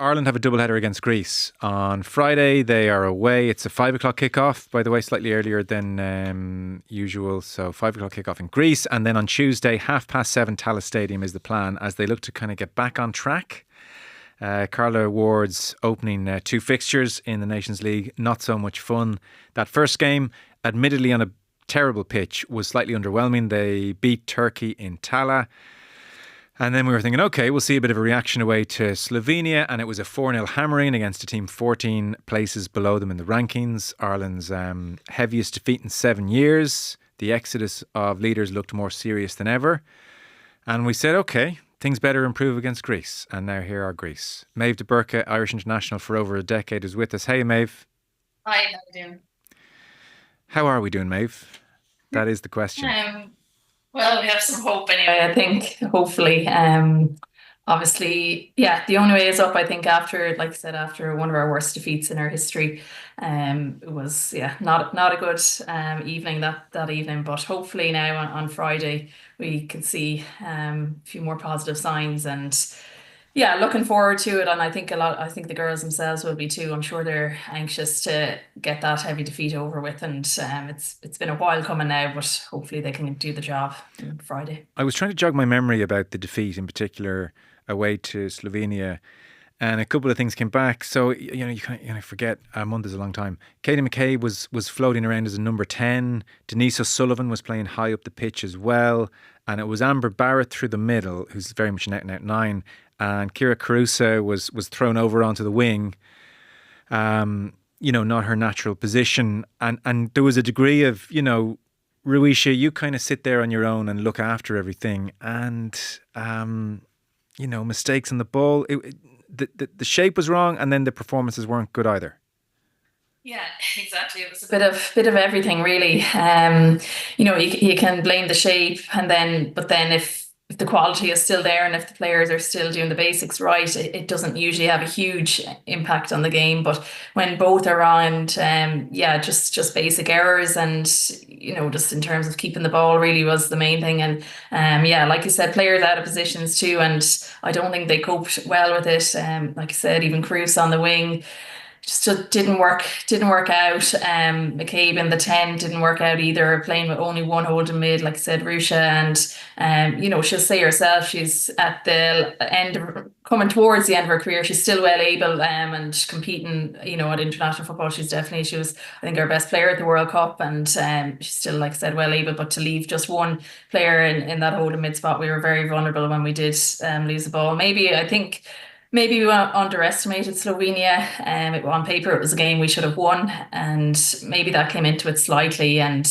Ireland have a doubleheader against Greece. On Friday, they are away. It's a 5 o'clock kickoff, by the way, slightly earlier than usual. So 5 o'clock kickoff in Greece. And then on Tuesday, 7:30, Tallaght Stadium is the plan as they look to kind of get back on track. Carla Ward's opening two fixtures in the Nations League. Not so much fun. That first game, admittedly on a terrible pitch, was slightly underwhelming. They beat Turkey in Tallaght. And then we were thinking, okay, we'll see a bit of a reaction away to Slovenia. And it was a 4-0 hammering against a team 14 places below them in the rankings. Ireland's heaviest defeat in 7 years. The exodus of leaders looked more serious than ever. And we said, okay, things better improve against Greece. And now here are Greece. Méabh De Búrca, Irish international for over a decade, is with us. Hey, Méabh. Hi, how are you doing? How are we doing, Méabh? That is the question. Well, we have some hope anyway, I think, hopefully. Obviously, yeah, the only way is up, I think, after, like I said, after one of our worst defeats in our history. It was, yeah, not a good evening that evening, but hopefully now on Friday we can see a few more positive signs and yeah, looking forward to it. And I think the girls themselves will be too. I'm sure they're anxious to get that heavy defeat over with. And it's been a while coming now, but hopefully they can do the job on Friday. I was trying to jog my memory about the defeat, in particular away to Slovenia, and a couple of things came back. So you kind of forget. A month is a long time. Katie McCabe was floating around as a number 10. Denise O'Sullivan was playing high up the pitch as well, and it was Amber Barrett through the middle, who's very much an out and out 9. And Kira Carusa was thrown over onto the wing, not her natural position. And there was a degree of, Ruisha, you kind of sit there on your own and look after everything. And, mistakes on the ball. The shape was wrong, and then the performances weren't good either. Yeah, exactly. It was a bit of everything, really. You can blame the shape, but then if the quality is still there and if the players are still doing the basics right, it doesn't usually have a huge impact on the game. But when both are around, just basic errors and, just in terms of keeping the ball really was the main thing. And like you said, players out of positions too. And I don't think they coped well with it. Like I said, even Cruz on the wing just didn't work out. McCabe in the 10 didn't work out either, playing with only one holding mid, like I said, Rusha. And she'll say herself she's at the coming towards the end of her career. She's still well able and competing, at international football. She was, I think, our best player at the World Cup, and she's still, like I said, well able. But to leave just one player in that holding mid spot, we were very vulnerable when we did lose the ball. Maybe we underestimated Slovenia. On paper, it was a game we should have won, and maybe that came into it slightly. And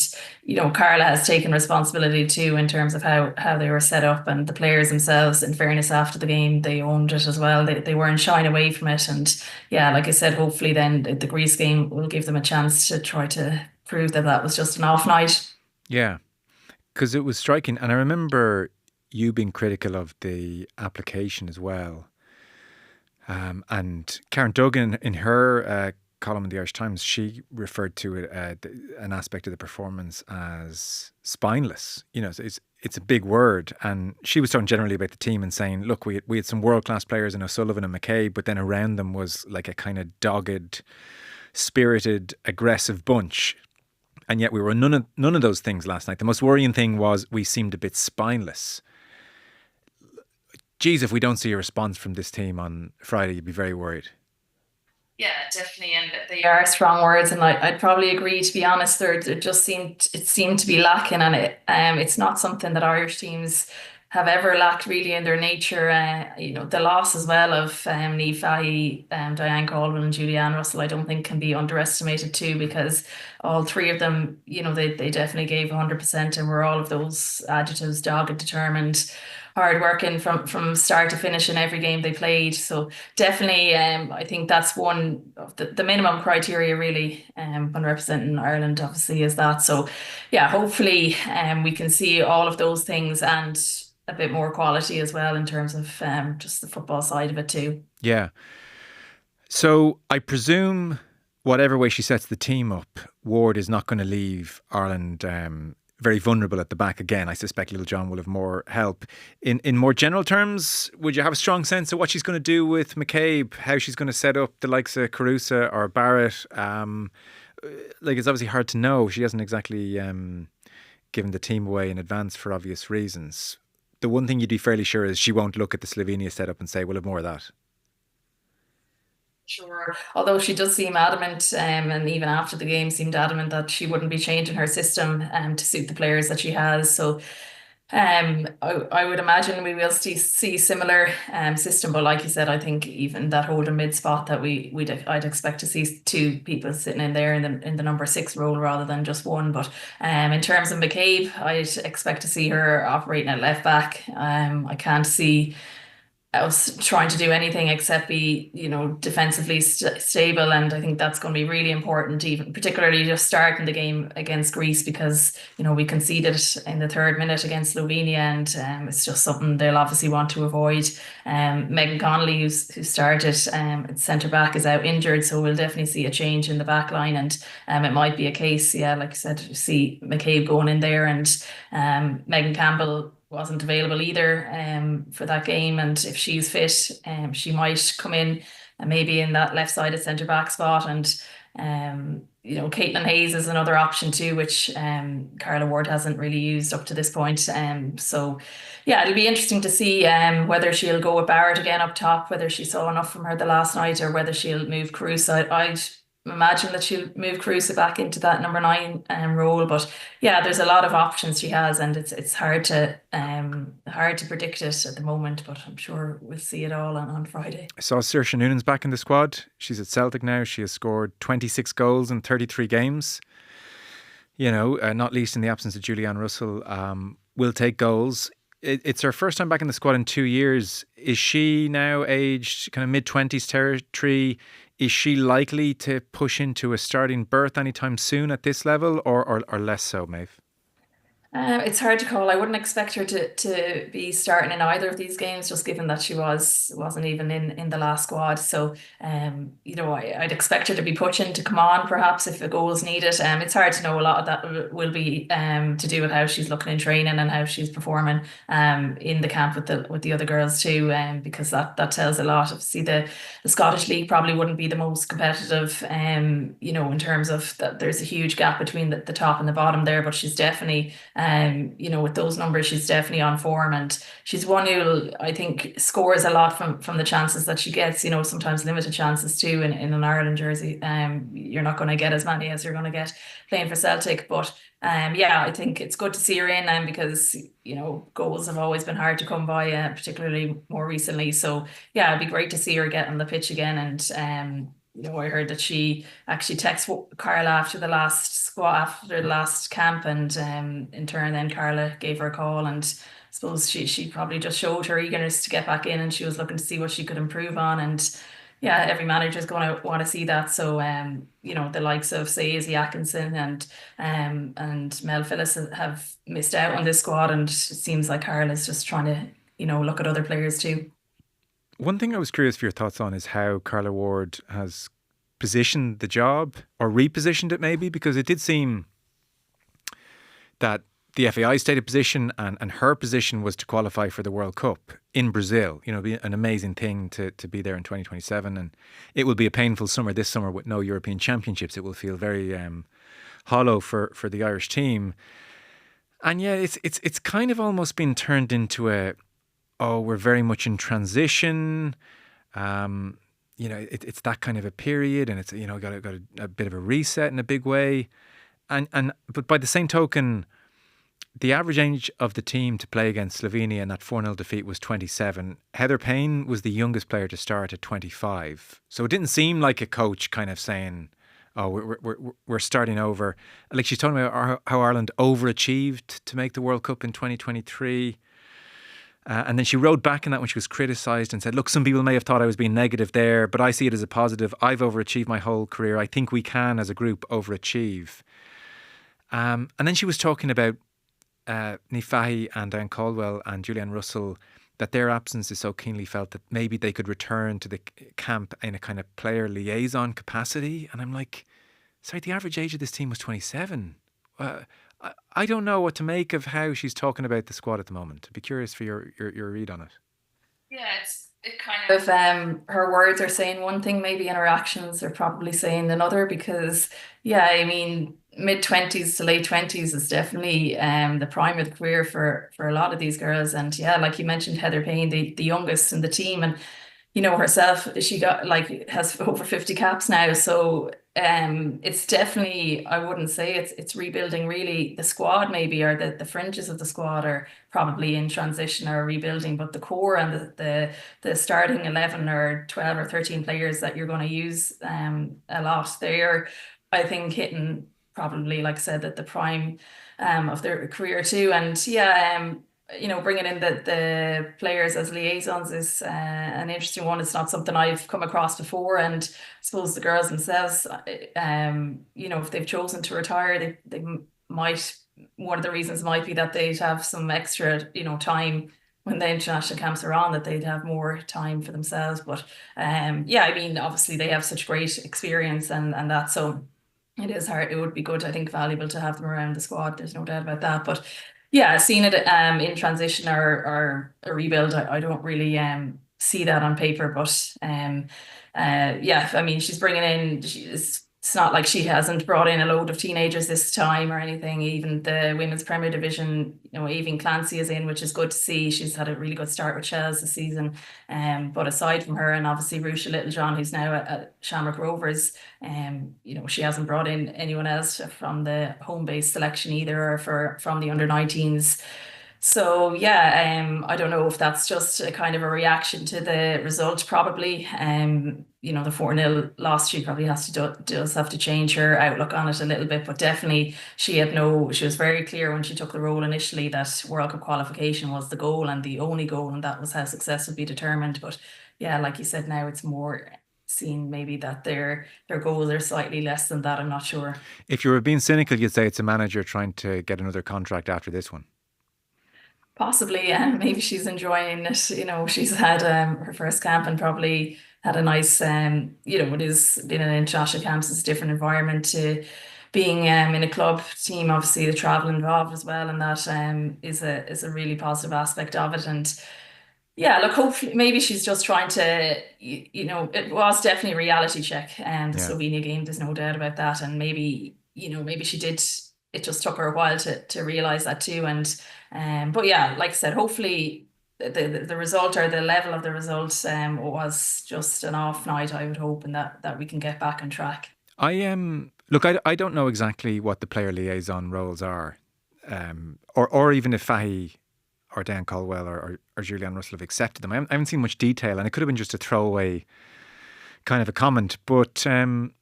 Carla has taken responsibility too in terms of how they were set up, and the players themselves. In fairness, after the game, they owned it as well. They weren't shying away from it, and yeah, like I said, hopefully then the Greece game will give them a chance to try to prove that was just an off night. Yeah, because it was striking, and I remember you being critical of the application as well. And Karen Duggan, in her column in the Irish Times, she referred to it, an aspect of the performance as spineless. It's a big word. And she was talking generally about the team and saying, look, we had some world-class players in O'Sullivan and McCabe, but then around them was like a kind of dogged, spirited, aggressive bunch. And yet we were none of those things last night. The most worrying thing was we seemed a bit spineless. Geez, if we don't see a response from this team on Friday, you'd be very worried. Yeah, definitely, and they are strong words, and I'd probably agree. To be honest, it seemed to be lacking, and it's not something that Irish teams have ever lacked really in their nature. The loss as well of Niamh Fahey, Diane Caldwell, and Julianne Russell, I don't think can be underestimated too, because all three of them, they definitely gave 100%, and were all of those adjectives: dogged, determined, hard working from start to finish in every game they played. So definitely, I think that's one of the minimum criteria really when representing Ireland, obviously, is that. So yeah, hopefully we can see all of those things and a bit more quality as well in terms of just the football side of it too. Yeah. So I presume whatever way she sets the team up, Ward is not going to leave Ireland very vulnerable at the back again. I suspect Little John will have more help. In more general terms, would you have a strong sense of what she's going to do with McCabe, how she's going to set up the likes of Carusa or Barrett? It's obviously hard to know. She hasn't exactly given the team away in advance for obvious reasons. The one thing you'd be fairly sure is she won't look at the Slovenia setup and say, we'll have more of that. Sure. Although she does seem adamant, and even after the game seemed adamant that she wouldn't be changing her system to suit the players that she has. So I would imagine we will see similar system, but like you said, I think even that holding mid spot that I'd expect to see two people sitting in there in the number 6 role rather than just one. But in terms of McCabe, I'd expect to see her operating at left back. I can't see us trying to do anything except be, defensively stable. And I think that's going to be really important, even particularly just starting the game against Greece, because, we conceded in the 3rd minute against Slovenia, and it's just something they'll obviously want to avoid. Megan Connolly, who started at centre back, is out injured, so we'll definitely see a change in the back line. And it might be a case, like I said, see McCabe going in there, and Megan Campbell wasn't available either for that game, and if she's fit, she might come in and maybe in that left-sided centre back spot. And Caitlin Hayes is another option too, which Carla Ward hasn't really used up to this point. So yeah, it'll be interesting to see whether she'll go with Barrett again up top, whether she saw enough from her the last night, or whether she'll move Carusa. I'd imagine that she'll move Carusa back into that number 9 role. But yeah, there's a lot of options she has, and it's hard to predict it at the moment. But I'm sure we'll see it all on Friday. I saw Saoirse Noonan's back in the squad. She's at Celtic now. She has scored 26 goals in 33 games. Not least in the absence of Julianne Russell, will take goals. It's her first time back in the squad in 2 years. Is she now aged kind of mid-20s territory? Is she likely to push into a starting berth anytime soon at this level, or less so, Maeve? It's hard to call. I wouldn't expect her to be starting in either of these games, just given that she wasn't even in the last squad. So, I'd expect her to be pushing to come on, perhaps if a goal is needed. It's hard to know. A lot of that will be to do with how she's looking in training and how she's performing in the camp with the other girls too, because that tells a lot. Obviously, the Scottish League probably wouldn't be the most competitive, in terms of that. There's a huge gap between the top and the bottom there, but she's definitely. With those numbers, she's definitely on form, and she's one who I think scores a lot from the chances that she gets. Sometimes limited chances too in an Ireland jersey. You're not going to get as many as you're going to get playing for Celtic, but I think it's good to see her in, because goals have always been hard to come by, particularly more recently. So yeah, it'd be great to see her get on the pitch again. And I heard that she actually texted Carla after the last camp, and in turn then Carla gave her a call, and I suppose she probably just showed her eagerness to get back in, and she was looking to see what she could improve on. And yeah, every manager is going to want to see that. So the likes of, say, Izzy Atkinson and Mel Phillips have missed out on this squad, and it seems like Carla's just trying to look at other players too. One thing I was curious for your thoughts on is how Carla Ward has positioned the job, or repositioned it maybe, because it did seem that the FAI stated position and her position was to qualify for the World Cup in Brazil. Be an amazing thing to be there in 2027, and it will be a painful summer this summer with no European Championships. It will feel very hollow for the Irish team. And yeah, it's kind of almost been turned into we're very much in transition. It's that kind of a period, and it's got a bit of a reset in a big way. But by the same token, the average age of the team to play against Slovenia in that 4-0 defeat was 27. Heather Payne was the youngest player to start at 25. So it didn't seem like a coach kind of saying, "Oh, we're starting over." Like, she's talking about how Ireland overachieved to make the World Cup in 2023. And then she rode back in that when she was criticised and said, "Look, some people may have thought I was being negative there, but I see it as a positive. I've overachieved my whole career. I think we can, as a group, overachieve." And then she was talking about Niamh Fahey and Diane Caldwell and Julianne Russell, that their absence is so keenly felt that maybe they could return to the camp in a kind of player liaison capacity. And I'm like, sorry, the average age of this team was 27. I don't know what to make of how she's talking about the squad at the moment. I'd be curious for your read on it. Yeah, it kind of her words are saying one thing, maybe, and her actions are probably saying another. Because yeah, I mean, mid-20s to late 20s is definitely the prime of the career for a lot of these girls. And yeah, like you mentioned, Heather Payne, the youngest in the team, and herself, she got like has over 50 caps now. So it's definitely, I wouldn't say it's rebuilding really the squad, maybe, or the fringes of the squad are probably in transition or rebuilding, but the core and the starting 11 or 12 or 13 players that you're going to use a lot, they're, I think, hitting probably, like I said, at the prime of their career too. And yeah, bringing in the players as liaisons is an interesting one. It's not something I've come across before, and I suppose the girls themselves, if they've chosen to retire, they might. One of the reasons might be that they'd have some extra, time when the international camps are on, that they'd have more time for themselves. But yeah, I mean, obviously they have such great experience and that, so it is hard. It would be good, I think, valuable to have them around the squad. There's no doubt about that. But yeah, seeing it in transition or a rebuild, I don't really see that on paper. But yeah, I mean, she's bringing in. It's not like she hasn't brought in a load of teenagers this time or anything. Even the women's Premier Division, Aoibhinn Clancy is in, which is good to see. She's had a really good start with Shells this season. But aside from her, and obviously Rusha Littlejohn, who's now at Shamrock Rovers, she hasn't brought in anyone else from the home base selection either, or from the under 19s. So yeah, I don't know if that's just a kind of a reaction to the result, probably. The 4-0 loss, she probably does have to change her outlook on it a little bit, but definitely she was very clear when she took the role initially that World Cup qualification was the goal and the only goal, and that was how success would be determined. But yeah, like you said, now it's more seen maybe that their goals are slightly less than that. I'm not sure. If you were being cynical, you'd say it's a manager trying to get another contract after this one. Possibly, and maybe she's enjoying it. She's had her first camp and probably had a nice, it is being an international camps is a different environment to being in a club team. Obviously, the travel involved as well, and that is a really positive aspect of it. And yeah, look, hopefully, maybe she's just trying to, it was definitely a reality check, and the Yeah. Slovenia game, there's no doubt about that. And maybe, maybe she did, it just took her a while to realize that too. And, but yeah, like I said, hopefully the result or the level of the results was just an off night, I would hope, and that we can get back on track. I look, I don't know exactly what the player liaison roles are, or even if Fahy or Dan Caldwell or Julianne Russell have accepted them. I haven't seen much detail, and it could have been just a throwaway kind of a comment. But in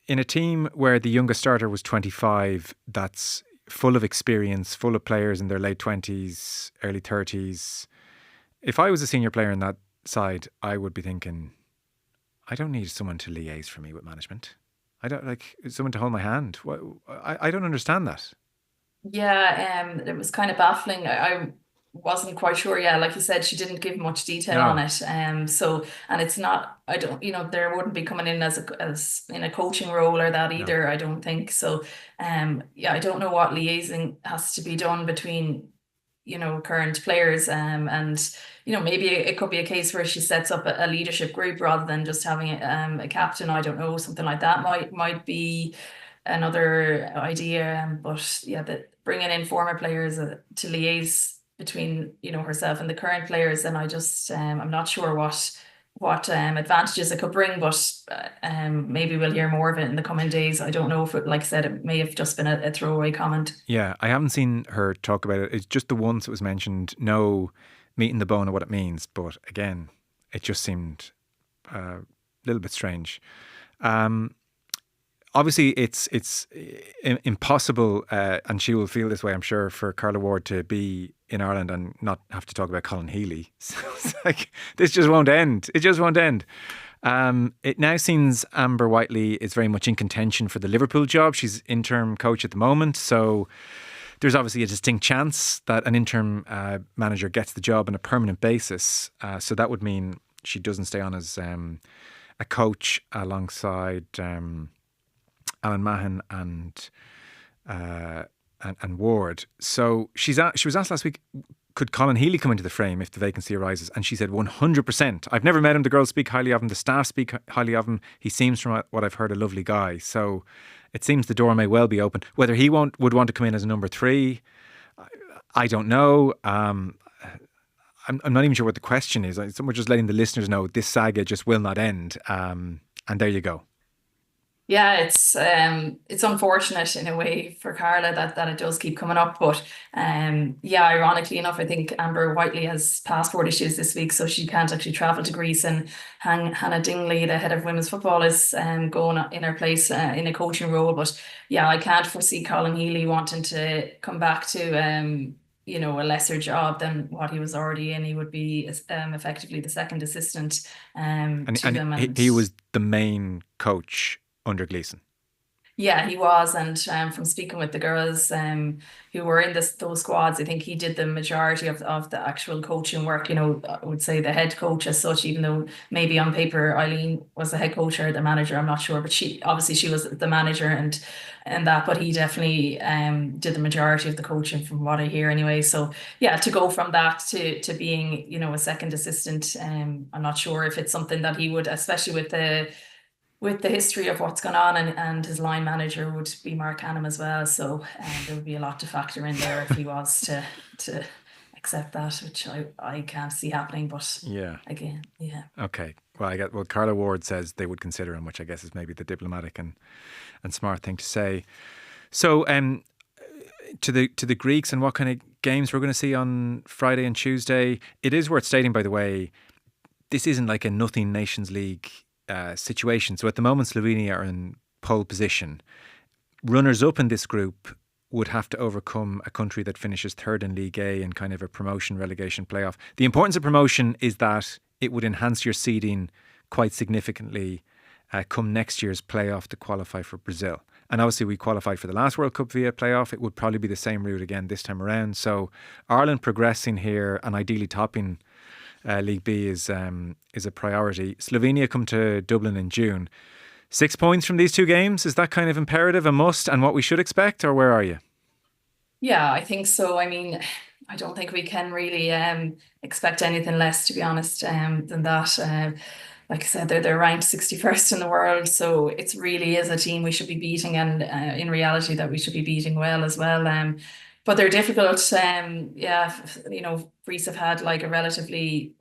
a team where the youngest starter was 25, that's full of experience, full of players in their late 20s, early 30s. If I was a senior player in that side, I would be thinking, I don't need someone to liaise for me with management. I don't like someone to hold my hand. I don't understand that. Yeah, it was kind of baffling. I wasn't quite sure. Yeah, like you said, she didn't give much detail on No, it. So, and it's not. I don't. There wouldn't be coming in as in a coaching role or that no. either. I don't think so. Yeah, I don't know what liaising has to be done between current players. And maybe it could be a case where she sets up a leadership group rather than just having a captain. I don't know. Something like that might be another idea. But yeah, that bringing in former players to liaise between herself and the current players, and I just I'm not sure what advantages it could bring, but maybe we'll hear more of it in the coming days. I don't know if it, like I said, it may have just been a throwaway comment. Yeah, I haven't seen her talk about it. It's just the once it was mentioned, no meat in the bone of what it means. But again, it just seemed a little bit strange. Obviously, it's impossible, and she will feel this way, I'm sure, for Carla Ward to be in Ireland and not have to talk about Colin Healey. So it's like, this just won't end. It just won't end. It now seems Amber Whiteley is very much in contention for the Liverpool job. She's interim coach at the moment, so there's obviously a distinct chance that an interim manager gets the job on a permanent basis. So that would mean she doesn't stay on as a coach alongside Alan Mahon and and Ward. So she was asked last week, could Colin Healey come into the frame if the vacancy arises? And she said 100%. I've never met him. The girls speak highly of him. The staff speak highly of him. He seems, from what I've heard, a lovely guy. So it seems the door may well be open. Whether he would want to come in as a number 3, I don't know. I'm not even sure what the question is. We're just letting the listeners know this saga just will not end. And there you go. Yeah, it's unfortunate in a way for Carla that it does keep coming up, but yeah, ironically enough, I think Amber Whiteley has passport issues this week, so she can't actually travel to Greece, and Hannah Dingley, the head of women's football, is going in her place in a coaching role. But yeah, I can't foresee Colin Healey wanting to come back to a lesser job than what he was already in. He would be effectively the second assistant to them, and he was the main coach under Gleeson. Yeah, he was, and from speaking with the girls who were in those squads, I think he did the majority of the actual coaching work. I would say the head coach as such, even though maybe on paper Eileen was the head coach or the manager, I'm not sure, but she was the manager and that, but he definitely did the majority of the coaching from what I hear anyway. So yeah, to go from that to being a second assistant, I'm not sure if it's something that he would, especially with the history of what's gone on, and his line manager would be Mark Hannum as well. So there would be a lot to factor in there if he was to accept that, which I can't see happening. But yeah, again, yeah. Okay. Well, Carla Ward says they would consider him, which I guess is maybe the diplomatic and smart thing to say. So to the Greeks and what kind of games we're going to see on Friday and Tuesday, it is worth stating, by the way, this isn't like a nothing Nations League situation. So at the moment, Slovenia are in pole position. Runners up in this group would have to overcome a country that finishes third in League A in kind of a promotion relegation playoff. The importance of promotion is that it would enhance your seeding quite significantly come next year's playoff to qualify for Brazil. And obviously we qualified for the last World Cup via playoff. It would probably be the same route again this time around. So Ireland progressing here and ideally topping League B is a priority. Slovenia come to Dublin in June. 6 points from these two games, is that kind of imperative, a must, and what we should expect, or where are you? Yeah, I think so. I mean, I don't think we can really expect anything less, to be honest, than that. Like I said, they're ranked 61st in the world, so it really is a team we should be beating, and in reality that we should be beating well as well. But they're difficult. Greece have had like a relatively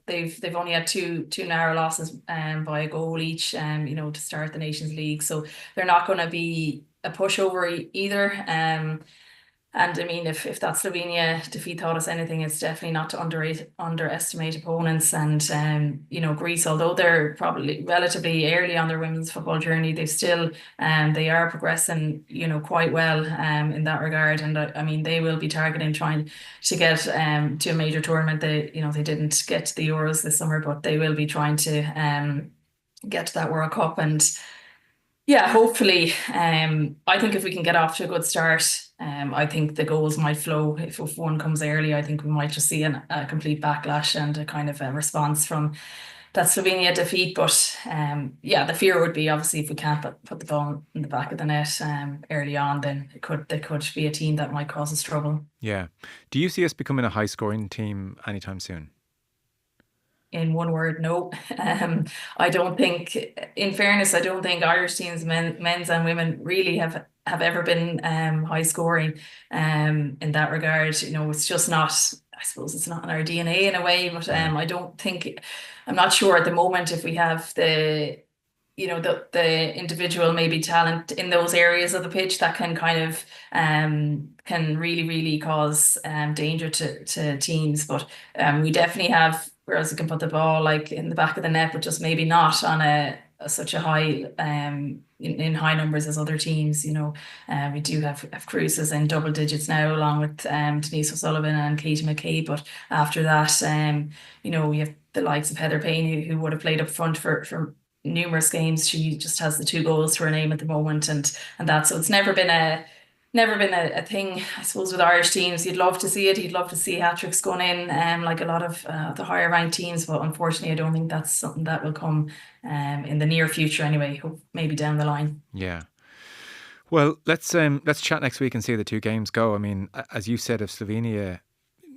they've only had two narrow losses by a goal each, to start the Nations League. So they're not going to be a pushover either. And I mean, if that Slovenia defeat taught us anything, it's definitely not to underestimate opponents. And Greece, although they're probably relatively early on their women's football journey, they are progressing, quite well in that regard. And I mean, they will be targeting trying to get to a major tournament. They didn't get to the Euros this summer, but they will be trying to get to that World Cup. And yeah, hopefully, I think if we can get off to a good start, I think the goals might flow. If one comes early, I think we might just see a complete backlash and a kind of a response from that Slovenia defeat. But the fear would be obviously if we can't put the ball in the back of the net early on, then there could be a team that might cause us trouble. Yeah. Do you see us becoming a high scoring team anytime soon? In one word, no. I don't think, in fairness, I don't think Irish teams, men's and women, really have ever been high scoring in that regard. It's just not, I suppose it's not in our DNA in a way, but I don't think, I'm not sure at the moment if we have the individual maybe talent in those areas of the pitch that can kind of can really, really cause danger to teams. But we definitely have, whereas we can put the ball like in the back of the net, but just maybe not on such a high in high numbers as other teams. We do have cruises in double digits now, along with Denise O'Sullivan and Katie McKay. But after that, we have the likes of Heather Payne, who would have played up front for numerous games. She just has the 2 goals to her name at the moment, and that. So it's never been a thing, I suppose, with Irish teams. You'd love to see it. You'd love to see hat-tricks going in, like a lot of the higher ranked teams. But unfortunately, I don't think that's something that will come in the near future anyway. Hope maybe down the line. Yeah. Well, let's chat next week and see how the two games go. I mean, as you said of Slovenia,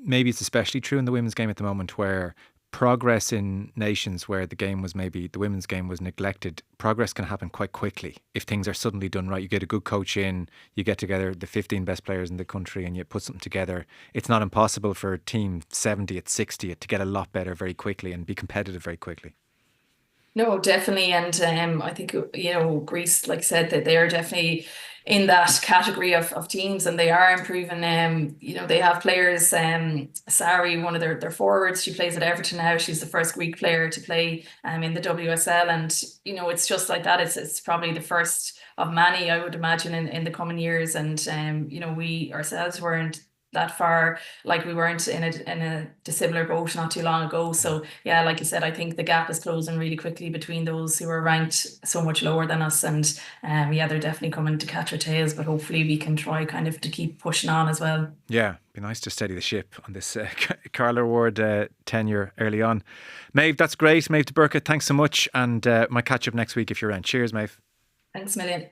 maybe it's especially true in the women's game at the moment, where progress in nations where the women's game was neglected, progress can happen quite quickly if things are suddenly done right. You get a good coach in, you get together the 15 best players in the country and you put something together. It's not impossible for team 70 at 60 to get a lot better very quickly and be competitive very quickly. No, definitely. And I think, Greece, like I said, that they are definitely in that category of teams and they are improving. They have players, Sari, one of their forwards, she plays at Everton now. She's the first Greek player to play in the WSL. And, it's just like that. It's probably the first of many, I would imagine, in the coming years. And, we ourselves weren't that far, like we weren't in a dissimilar boat not too long ago. So yeah, like you said, I think the gap is closing really quickly between those who are ranked so much lower than us, and they're definitely coming to catch our tails, but hopefully we can try kind of to keep pushing on as well. Yeah, be nice to steady the ship on this Carla Ward tenure early on. Méabh, that's great. Méabh De Búrca, thanks so much, and might catch up next week if you're around. Cheers, Méabh. Thanks a million.